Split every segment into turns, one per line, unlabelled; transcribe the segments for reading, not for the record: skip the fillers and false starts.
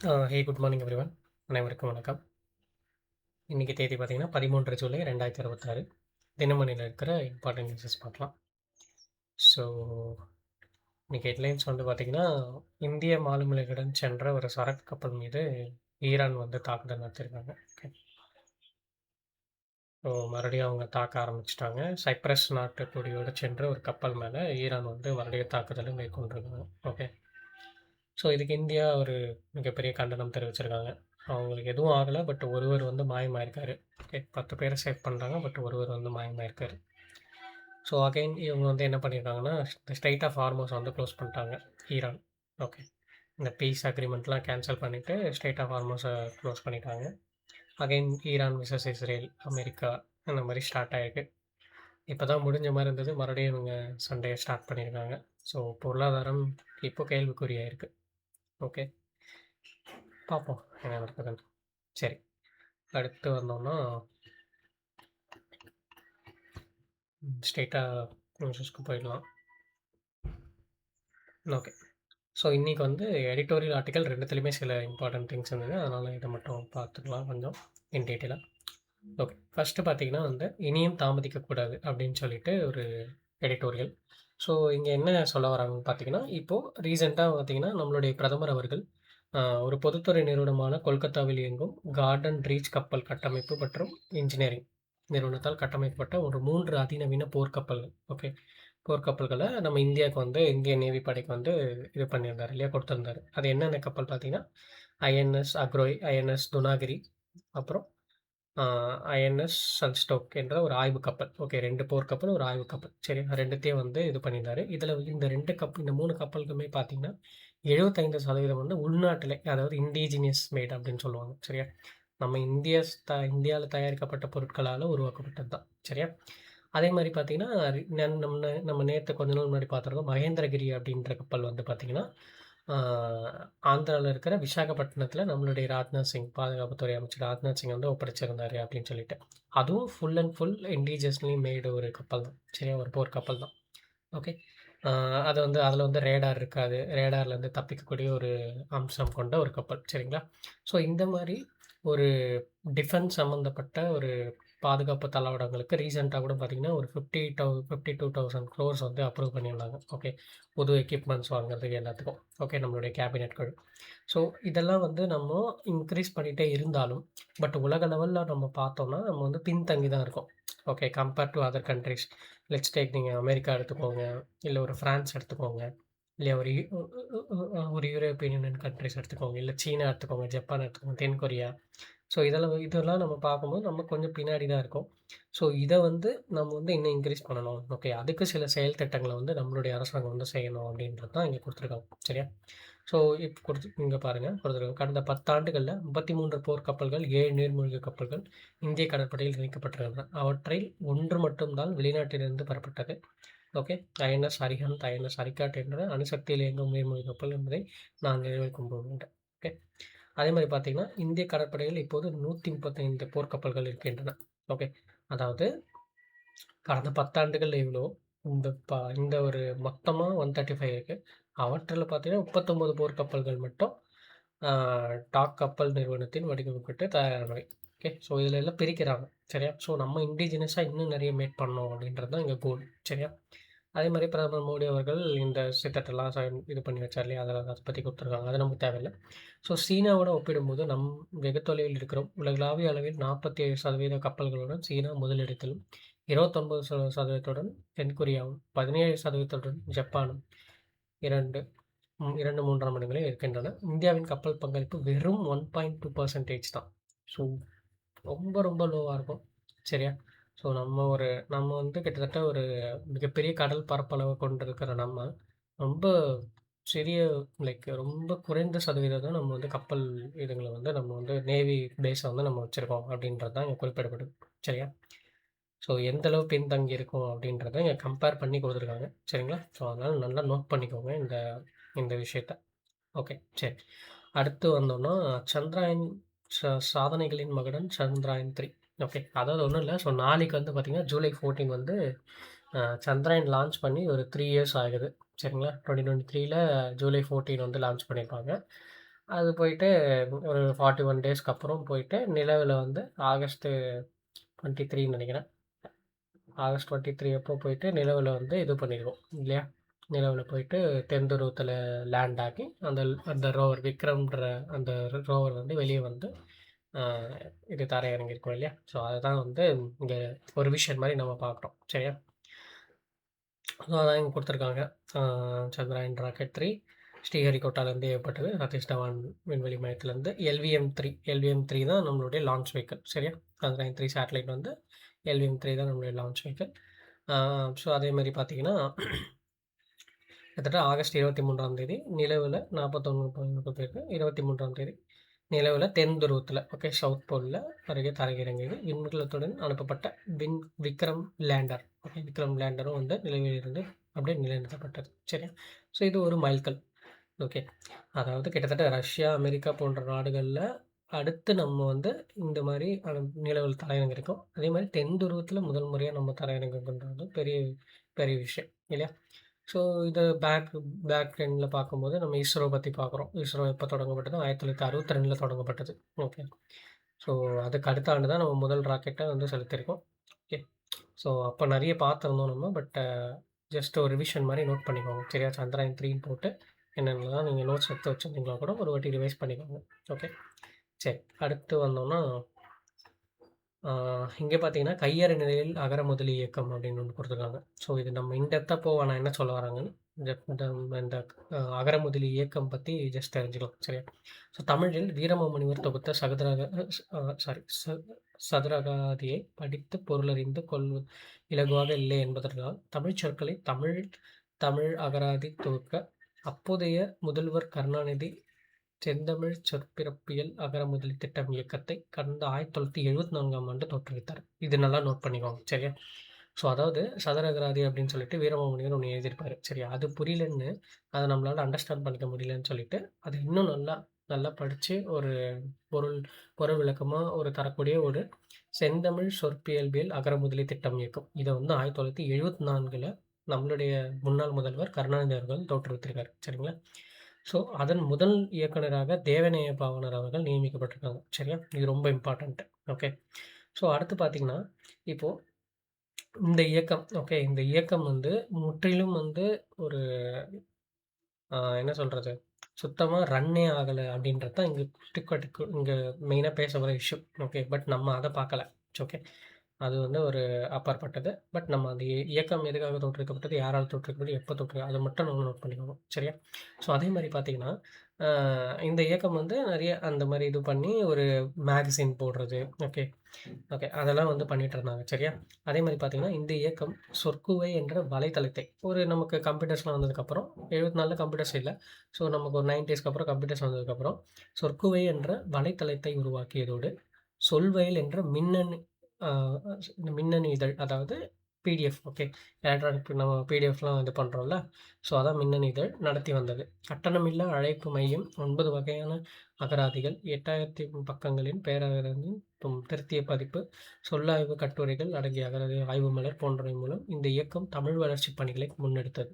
Good morning everyone. அனைவருக்கும் வணக்கம். இன்றைக்கி தேதி பார்த்தீங்கன்னா 13 ஜூலை 2026. தினமணியில் இருக்கிற இம்பார்ட்டன்ட் நியூஸஸ் பார்க்கலாம். ஸோ இன்றைக்கி ஹெட்லைன்ஸ் வந்து பார்த்திங்கன்னா, இந்திய மாலுமிகளுடன் சென்ற ஒரு சரக்கு கப்பல் மீது ஈரான் வந்து தாக்குதல் நடத்தியிருக்காங்க. ஓகே, ஸோ மறுபடியும் அவங்க தாக்க ஆரம்பிச்சிட்டாங்க. சைப்ரஸ் நாட்டு கொடியோடு சென்ற ஒரு கப்பல் மேலே ஈரான் வந்து மறுபடியும் தாக்குதலை மேற்கொண்டிருக்காங்க. ஓகே, ஸோ இதுக்கு இந்தியா ஒரு மிகப்பெரிய கண்டனம் தெரிவிச்சிருக்காங்க. அவங்களுக்கு எதுவும் ஆகலை, பட் ஒருவர் வந்து மாயமாயிருக்காரு. ஓகே, 10 பேரை சேவ் பண்ணுறாங்க, பட் ஒருவர் வந்து மாயமாயிருக்காரு. ஸோ அகைன் இவங்க வந்து என்ன பண்ணியிருக்காங்கன்னா, இந்த ஸ்ட்ரைட் ஆஃப் ஹார்மோஸ் வந்து க்ளோஸ் பண்ணிட்டாங்க ஈரான். ஓகே, இந்த பீஸ் அக்ரிமெண்ட்லாம் கேன்சல் பண்ணிவிட்டு ஸ்ட்ரைட் ஆஃப் ஹார்மோஸை க்ளோஸ் பண்ணிட்டாங்க. Again Iran versus Israel, America அந்த மாதிரி ஸ்டார்ட் ஆகிருக்கு. இப்போ தான் முடிஞ்ச மாதிரி இருந்தது, மறுபடியும் இவங்க சண்டையை ஸ்டார்ட் பண்ணியிருக்காங்க. ஸோ பொருளாதாரம் இப்போ கேள்விக்குறியாயிருக்கு. ஓகே, பார்ப்போம் என்ன நடக்குதுன்னு. சரி, அடுத்து வந்தோம்னா ஸ்ட்ரெயிட்டாக நியூஸஸ்க்கு போயிடலாம். ஓகே, ஸோ இன்றைக்கி வந்து எடிட்டோரியல் ஆர்டிக்கல் ரெண்டுத்துலேயுமே சில இம்பார்ட்டன்ட் திங்ஸ் இருந்தது, அதனால் இதை மட்டும் பார்த்துக்கலாம் கொஞ்சம் இன் டீட்டெயிலாக. ஓகே, ஃபஸ்ட்டு பார்த்தீங்கன்னா வந்து இனியும் தாமதிக்கக்கூடாது அப்படின்னு சொல்லிட்டு ஒரு எடிட்டோரியல். ஸோ இங்கே என்ன சொல்ல வராங்கன்னு பார்த்தீங்கன்னா, இப்போது ரீசெண்டாக பார்த்தீங்கன்னா நம்மளுடைய பிரதமர் அவர்கள் ஒரு பொதுத்துறை நிறுவனமான கொல்கத்தாவில் இயங்கும் கார்டன் ரீச் கப்பல் கட்டமைப்பு மற்றும் இன்ஜினியரிங் நிறுவனத்தால் கட்டமைக்கப்பட்ட ஒரு 3 அதிநவீன போர்க்கப்பல்கள். ஓகே, போர்க்கப்பல்களை நம்ம இந்தியாவுக்கு வந்து இந்திய நேவி படைக்கு வந்து இது பண்ணியிருந்தார் இல்லையா, கொடுத்துருந்தாரு. அது என்னென்ன கப்பல் பார்த்தீங்கன்னா, ஐஎன்எஸ் அக்ரோய், ஐஎன்எஸ் துனாகிரி, அப்புறம் ஐஎன்எஸ் சன்ஸ்டோக் என்ற ஒரு ஆய்வு கப்பல். ஓகே, 2 போர்க்கப்பல், ஒரு ஆய்வு கப்பல். சரி, 2த்தையும் வந்து இது பண்ணியிருந்தாரு. இதில் இந்த 2 இந்த 3 கப்பலுக்குமே பார்த்தீங்கன்னா 75% வந்து உள்நாட்டிலே, அதாவது இண்டிஜினியஸ் மேட் அப்படின்னு சொல்லுவாங்க. சரியா, நம்ம இந்தியாவில் தயாரிக்கப்பட்ட பொருட்களால் உருவாக்கப்பட்டது தான். சரியா, அதே மாதிரி பார்த்தீங்கன்னா நம்ம நேற்று கொஞ்ச நாள் முன்னாடி பார்த்துருக்கோம், மகேந்திரகிரி அப்படின்ற கப்பல் வந்து பார்த்தீங்கன்னா ஆந்திராவில் இருக்கிற விசாகப்பட்டினத்தில் நம்மளுடைய ராஜ்நாத் சிங், பாதுகாப்புத்துறை அமைச்சர் ராஜ்நாத் சிங் வந்து ஒப்படைச்சிருந்தாரு அப்படின்னு சொல்லிட்டு, அதுவும் ஃபுல் அண்ட் ஃபுல் இண்டிஜியஸ்லி மேடு ஒரு கப்பல் தான். சரியா, ஒரு போர் கப்பல் தான். ஓகே, அது வந்து அதில் வந்து ரேடார் இருக்காது, ரேடார்லேருந்து தப்பிக்கக்கூடிய ஒரு அம்சம் கொண்ட ஒரு கப்பல். சரிங்களா, ஸோ இந்த மாதிரி ஒரு டிஃபென்ஸ் சம்மந்தப்பட்ட ஒரு பாதுகாப்பு தளவாடங்களுக்கு ரீசெண்டாக கூட பார்த்தீங்கன்னா ஒரு 52,000 க்ரோர்ஸ் வந்து அப்ரூவ் பண்ணியிருந்தாங்க. ஓகே, புது எக்யூப்மெண்ட்ஸ் வாங்குறதுக்கு எல்லாத்துக்கும். ஓகே, நம்மளுடைய கேபினெட் குழு. ஸோ இதெல்லாம் வந்து நம்ம இன்க்ரீஸ் பண்ணிகிட்டே இருந்தாலும், பட் உலக லெவலில் நம்ம பார்த்தோம்னா நம்ம வந்து பின்தங்கி தான் இருக்கோம். Okay, compare to other countries. Let's take, நீங்கள் அமெரிக்கா எடுத்துக்கோங்க, இல்லை ஒரு ஃப்ரான்ஸ் எடுத்துக்கோங்க, இல்லை ஒரு யூரோப்பியன் யூனியன் கண்ட்ரிஸ் எடுத்துக்கோங்க, இல்லை சீனா எடுத்துக்கோங்க, ஜப்பான் எடுத்துக்கோங்க, தென் கொரியா. ஸோ இதெல்லாம் நம்ம பார்க்கும்போது நம்ம கொஞ்சம் பின்னாடி தான் இருக்கோம். ஸோ இதை வந்து நம்ம வந்து இன்னும் இன்க்ரீஸ் பண்ணணும். ஓகே, அதுக்கு சில செயல் திட்டங்களை வந்து நம்மளுடைய அரசாங்கம் வந்து செய்யணும் அப்படின்றது தான் இங்கே கொடுத்துருக்காங்க. சரியா, ஸோ இப்போ இங்கே பாருங்கள் கொடுத்துருக்காங்க. கடந்த 10 ஆண்டுகளில் 53 போர்க்கப்பல்கள், 7 நீர்மூழ்கி கப்பல்கள் இந்திய கடற்படையில் இணைக்கப்பட்டிருக்கின்றன. அவற்றில் 1 மட்டும்தான் வெளிநாட்டிலிருந்து பெறப்பட்டது. Okay, INS Arihant, INS Arighaat என்ற அணுசக்தியில் இயங்கும் நீர்மூழ்கி கப்பல் என்பதை நான் நினைவுக்கும் போகின்றேன். ஓகே, அதே மாதிரி பார்த்தீங்கன்னா இந்திய கடற்படையில் இப்போது 135 போர்க்கப்பல்கள் இருக்கின்றன. ஓகே, அதாவது கடந்த 10 ஆண்டுகள் இவ்வளோ, இந்த ஒரு மொத்தமாக 135 இருக்குது. அவற்றில் பார்த்தீங்கன்னா 39 போர்க்கப்பல்கள் மட்டும் டாக் கப்பல் நிறுவனத்தின் வடிவமைக்கப்பட்டு தயாரானவை. ஓகே, ஸோ இதில் எல்லாம் பிரிக்கிறாங்க. சரியா, ஸோ நம்ம இண்டிஜினஸாக இன்னும் நிறைய மேட் பண்ணோம் அப்படின்றது தான் இங்கே கோல். சரியா, அதே மாதிரி பிரதமர் மோடி அவர்கள் இந்த திட்டத்தெல்லாம் இது பண்ணி வச்சார் இல்லையா, அதை பற்றி கொடுத்துருக்காங்க. அது நமக்கு தேவையில்லை. ஸோ சீனாவோட ஒப்பிடும்போது வெகு தொலைவில் இருக்கிறோம். உலகளாவிய அளவில் 47% கப்பல்களுடன் சீனா முதலிடத்திலும், 29% தென்கொரியாவும், 17% ஜப்பானும் 2-3ஆம் இடங்களில் இருக்கின்றன. இந்தியாவின் கப்பல் பங்களிப்பு வெறும் 1.2% தான். ஸோ ரொம்ப ரொம்ப லோவாக இருக்கும். சரியா, ஸோ நம்ம வந்து கிட்டத்தட்ட ஒரு மிகப்பெரிய கடல் பரப்பளவு கொண்டிருக்கிற நம்ம ரொம்ப சிறிய, ரொம்ப குறைந்த சதவீதம் தான் நம்ம வந்து கப்பல் இதுங்களை வந்து நம்ம வந்து நேவி பேஸை வந்து நம்ம வச்சுருக்கோம் அப்படின்றது தான் இங்கே குறிப்பிடப்படுது. சரியா, ஸோ எந்தளவு பின்தங்கி இருக்கும் அப்படின்றத இங்கே கம்பேர் பண்ணி கொடுத்துருக்காங்க. சரிங்களா, ஸோ அதனால் நல்லா நோட் பண்ணிக்கோங்க இந்த இந்த விஷயத்த. ஓகே, சரி, அடுத்து வந்தோம்னா சந்திராயன் சாதனைகளின் மகுடன் சந்திராயன் 3. ஓகே, அதாவது ஒன்றும் இல்லை. ஸோ நாளைக்கு வந்து பார்த்திங்கன்னா ஜூலை 14 வந்து சந்திராயன் லான்ச் பண்ணி ஒரு 3 இயர்ஸ் ஆகுது. சரிங்களா, 2023 ஜூலை 14 வந்து லான்ச் பண்ணியிருப்பாங்க. அது போயிட்டு ஒரு 41 டேஸ்க்கு அப்புறம் போயிட்டு நிலவுல வந்து ஆகஸ்ட் 23 நினைக்கிறேன். ஆகஸ்ட் 23 அப்போ போயிட்டு நிலவுல வந்து இது பண்ணிருவோம் இல்லையா? நிலவுல போயிட்டு தென் துருவத்துல லேண்ட் ஆகி அந்த அந்த ரோவர் விக்ரம்ன்ற அந்த ரோவர் வந்து வெளியே வந்து ஆ, இது தரையிறங்கியிருக்கும் இல்லையா? ஸோ அதுதான் வந்து இங்க ஒரு விஷயம் மாரி நம்ம பார்க்குறோம். சரியா? ஸோ அதான் இங்க குடுத்துருக்காங்க. ஆ சந்திராயன் ராக்கெட் 3 ஸ்ரீஹரிகோட்டாலேருந்து ஏவப்பட்டது. சதீஷ் தவான் விண்வெளி மையத்திலேருந்து எல்விஎம் 3 தான் நம்மளுடைய லான்ச் வெஹிக்கிள். சரியா? சந்திராயன் 3 சேட்டலைட் வந்து எல்விஎம் 3 தான் நம்மளுடைய லான்ச் வெஹிக்கிள். ஸோ அதே மாரி பார்த்தீங்கன்னா, கிட்டத்தட்ட ஆகஸ்ட் 23ஆம் தேதி நிலவுல 41 பேருக்கு 23ஆம் தேதி நிலவுல தென் துருவத்துல ஓகே சவுத் போல்ல அருகே தரையிறங்கியது. விண்கலத்துடன் அனுப்பப்பட்ட விக்ரம் லேண்டர் ஓகே விக்ரம் லேண்டரும் வந்து நிலவில் இருந்து அப்படியே நிலைநிறுத்தப்பட்டது. சரியா? ஸோ இது ஒரு மைல்கல். ஓகே. அதாவது கிட்டத்தட்ட ரஷ்யா, அமெரிக்கா போன்ற நாடுகள்ல அடுத்து நம்ம வந்து இந்த மாரி நிலவில் தரையிறங்கியிருக்கோம். அதே மாரி தென் துருவத்துல முதல் முறையா நம்ம தரையிறங்கியிருக்கோன்றது பெரிய பெரிய விஷயம் இல்லையா? ஸோ இத பேக் எண்ட்ல பார்க்கும்போது நம்ம இஸ்ரோ பத்தி பார்க்குறோம். இஸ்ரோ எப்போ தொடங்கப்பட்டது? 1962ல தொடங்கப்பட்டது. ஓகே. ஸோ அதுக்கு அடுத்த ஆண்டு தான் நம்ம முதல் ராக்கெட்ட வந்து செலுத்தியிருக்கோம். ஓகே. ஸோ அப்போ நெறைய பார்த்துருந்தோம் நம்ம. பட் ஜஸ்ட் ஒரு ரிவிஷன் மாரி நோட் பண்ணிக்கோங்க. சரியா? சந்திராயன் 3ன்னு போட்டு என்னென்னலாம் நீங்க நோட்ஸ் எடுத்து வச்சிருந்தீங்களா கூட ஒரு வாட்டி ரிவைஸ் பண்ணிக்கோங்க. ஓகே. சரி. அடுத்து வந்தோம்னா இங்க பார்த்தீங்கன்னா, கையறு நிலையில் அகர முதலி இயக்கம் அப்படின்னு ஒண்ணு குடுத்துருக்காங்க. ஸோ இது நம்ம இன் டெப்த்தா போவேணாம் என்ன சொல்ல வராங்கன்னு. இந்த அகர முதலி இயக்கம் பத்தி ஜஸ்ட் தெரிஞ்சுக்கலாம். சரியா? ஸோ தமிழில் வீரமாமுனிவர் தொகுத்த சதுரகாதியை படித்து பொருளறிந்து கொள்வது இலகுவாக இல்லை என்பதற்காக தமிழ்ச் சொற்களை தமிழ் அகராதி தொகுக்க அப்போதைய முதல்வர் கருணாநிதி செந்தமிழ் சொற்பிறப்பியல் அகரமுதலி திட்டம் இயக்கத்தை கடந்த 1974ஆம் ஆண்டு தோற்றுவித்தார். இது நல்லா நோட் பண்ணிக்கோங்க. சரியா? ஸோ அதாவது சதுரகராதி அப்படின்னு சொல்லிட்டு வீரமாமுனிவர் ஒண்ணு எழுதியிருப்பாரு. சரியா? அது புரியலன்னு அத நம்மளால அண்டர்ஸ்டாண்ட் பண்ணிக்க முடியலன்னு சொல்லிட்டு, அத இன்னும் நல்லா நல்லா படிச்சு ஒரு பொருள் பொருள் விளக்கமா ஒரு தரக்கூடிய ஒரு செந்தமிழ் சொற்பியல்பியல் அகரமுதலி திட்டம் இயக்கம். இத வந்து 1974ல நம்மளுடைய முன்னாள் முதல்வர் கருணாநிதி அவர்கள் தோற்றுவித்திருக்காரு. சரிங்களா? ஸோ, அதன் முதல் இயக்குனராக தேவநேய பாவாணர் அவர்கள் நியமிக்கப்பட்டிருக்காங்க. சரியா? இது ரொம்ப இம்பார்ட்டன்ட். ஓகே. ஸோ, அடுத்து பார்த்தீங்கன்னா, இப்போ இந்த இயக்கம் ஓகே. இந்த இயக்கம் வந்து முற்றிலும் வந்து ஒரு என்ன சொல்றது? சுத்தமா ரன்னே ஆகல அப்படின்றது தான் இங்க இங்க மெயினா பேச வர இஷ்யூ. ஓகே. பட் நம்ம அத பார்க்கல. ஓகே. அது வந்து ஒரு அப்பாற்பட்டது. பட் நம்ம அந்த இயக்கம் எதுக்காக தோற்றுவிக்கப்பட்டது? யாரால் தோற்றுவிக்கப்பட்டது? எப்ப அத மட்டும் நம்ம நோட் பண்ணிக்கணும். சரியா? ஸோ அதே மாரி பார்த்தீங்கன்னா, அ இந்த இயக்கம் வந்து நெறைய அந்த மாரி இது பண்ணி ஒரு மேகசின் போடுறது. ஓகே. ஓகே. அதெல்லாம் வந்து பண்ணிட்டுருந்தாங்க. சரியா? அதே மாரி பார்த்தீங்கன்னா, இந்த இயக்கம் சொற்குவை என்ற வலைத்தளத்தை ஒரு நமக்கு கம்ப்யூட்டர்ஸ்லாம் வந்ததுக்கப்புறம் 74ல கம்ப்யூட்டர்ஸ் இல்ல. ஸோ நமக்கு ஒரு 90ஸ்க்கு அப்புறம் கம்ப்யூட்டர்ஸ் வந்ததுக்கப்புறம், சொற்குவை என்ற வலைத்தளத்தை உருவாக்கியதோடு, சொல்வயல் என்ற ஆ மின்னணு இதழ் அதாவது பிடிஎஃப் ஓகே. எலக்ட்ரானிக் நம்ம பிடிஎஃப்லாம் இது பண்றோம்ல. ஸோ அதான் மின்னணு இதழ் நடத்தி வந்தது. கட்டணமில்லா அழைப்பு மையம் 9 வகையான அகராதிகள் 8000 பக்கங்களின் பேரகரத்தின் திருத்திய பதிப்பு, சொல்லாய்வு கட்டுரைகள் அடங்கிய அகராதி ஆய்வு மலர் போன்றவை மூலம் இந்த இயக்கம் தமிழ் வளர்ச்சிப் பணிகளை முன்னெடுத்தது.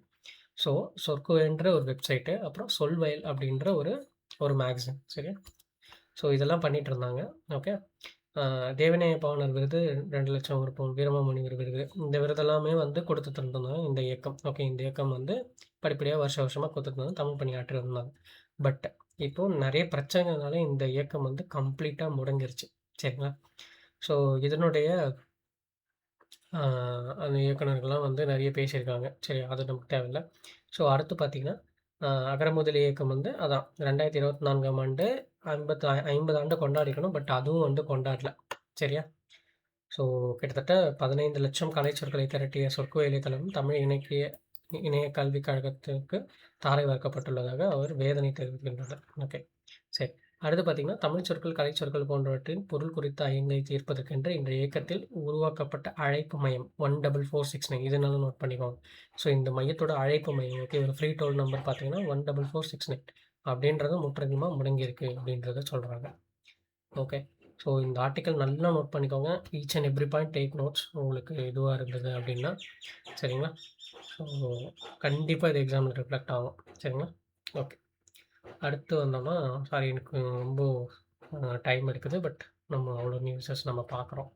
ஸோ சொற்குவைன்ற ஒரு வெப்சைட்டு, அப்புறம் சொல்வயல் அப்படின்ற ஒரு ஒரு மேகசின் சரியா? ஸோ இதெல்லாம் பண்ணிட்டு இருந்தாங்க. ஓகே. தேவநேய பாவாணர் விருது 2,00,000 ஒரு பவுன், வீரமாமுனிவர் விருது. இந்த விருதெல்லாமே வந்து குடுத்துட்டு இருந்தாங்க இந்த இயக்கம். ஓகே. இந்த இயக்கம் வந்து படிப்படியா வருஷம் வருஷமா குடுத்துட்டு இருந்தாங்க. தமிழ் பணியாற்றி வந்தாங்க. பட் இப்போ நெறைய பிரச்சனைகள்னால இந்த இயக்கம் வந்து கம்ப்ளீட்டா முடங்கிருச்சு. சரிங்களா? ஸோ இதனுடைய அ அந்த இயக்குனர்கள்லாம் வந்து நெறைய பேசியிருக்காங்க. சரி அது நமக்கு தேவையில்ல. ஸோ அடுத்து பார்த்தீங்கன்னா, அகரமுதலி இயக்கம் வந்து அதான் 2024ஆம் ஆண்டு 50 ஆண்டு கொண்டாடிக்கணும். பட் அதுவும் வந்து கொண்டாடல. சரியா? ஸோ கிட்டத்தட்ட 15,00,000 கலைச்சொற்களை திரட்டிய சொற்குவை இணையதளம் தமிழ் இணைய கல்விக் கழகத்திற்கு தாரை வார்க்கப்பட்டுள்ளதாக அவர் வேதனை தெரிவிக்கின்றனர். ஓகே. சரி. அடுத்து பார்த்தீங்கன்னா, தமிழ் சொற்கள், கலைச்சொற்கள் போன்றவற்றின் பொருள் குறித்த ஐயங்களை தீர்ப்பதற்கென்று இன்றைய இயக்கத்தில் உருவாக்கப்பட்ட அழைப்பு மையம் 14469 இது நல்லா நோட் பண்ணிக்கோங்க. ஸோ இந்த மையத்தோட அழைப்பு மையம் ஓகே ஒரு ஃப்ரீ டோல் நம்பர் பார்த்தீங்கன்னா 14469 அப்படின்றது முற்றிலுமா முடங்கியிருக்கு அப்படின்றத சொல்றாங்க. ஓகே. ஸோ இந்த ஆர்டிக்கிள் நல்லா நோட் பண்ணிக்கோங்க. Each and every point take notes. உங்களுக்கு இதுவா இருந்தது அப்படின்னா, சரிங்களா? ஸோ கண்டிப்பா இது எக்ஸாம்ல ரிஃப்ளெக்ட் ஆகும். சரிங்களா? ஓகே. அடுத்து வந்தோம்னா சாரி எனக்கு ரொம்ப டைம் எடுக்குது. பட் நம்ம அவ்வளோ நியூஸஸ் நம்ம பார்க்குறோம்.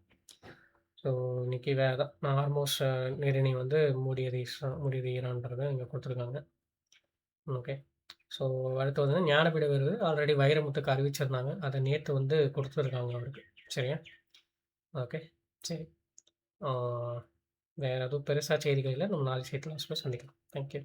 ஸோ இன்னைக்கு வேற தான் நான் ஆல்மோஸ்ட் நிரிணி வந்து மூடியது ஈரான்றத இங்க குடுத்துருக்காங்க. ஓகே. ஸோ அடுத்து வந்து ஞானபீட விருது ஆல்ரெடி வைரமுத்துக்கு அறிவிச்சிருந்தாங்க. அத நேத்து வந்து குடுத்துருக்காங்க அவருக்கு. சரியா? ஓகே. சரி. ஆ வேற எதுவும் பெருசா செய்திகள் இல்ல. நம்ம நாளைக்கு சந்திக்கலாம். Thank you.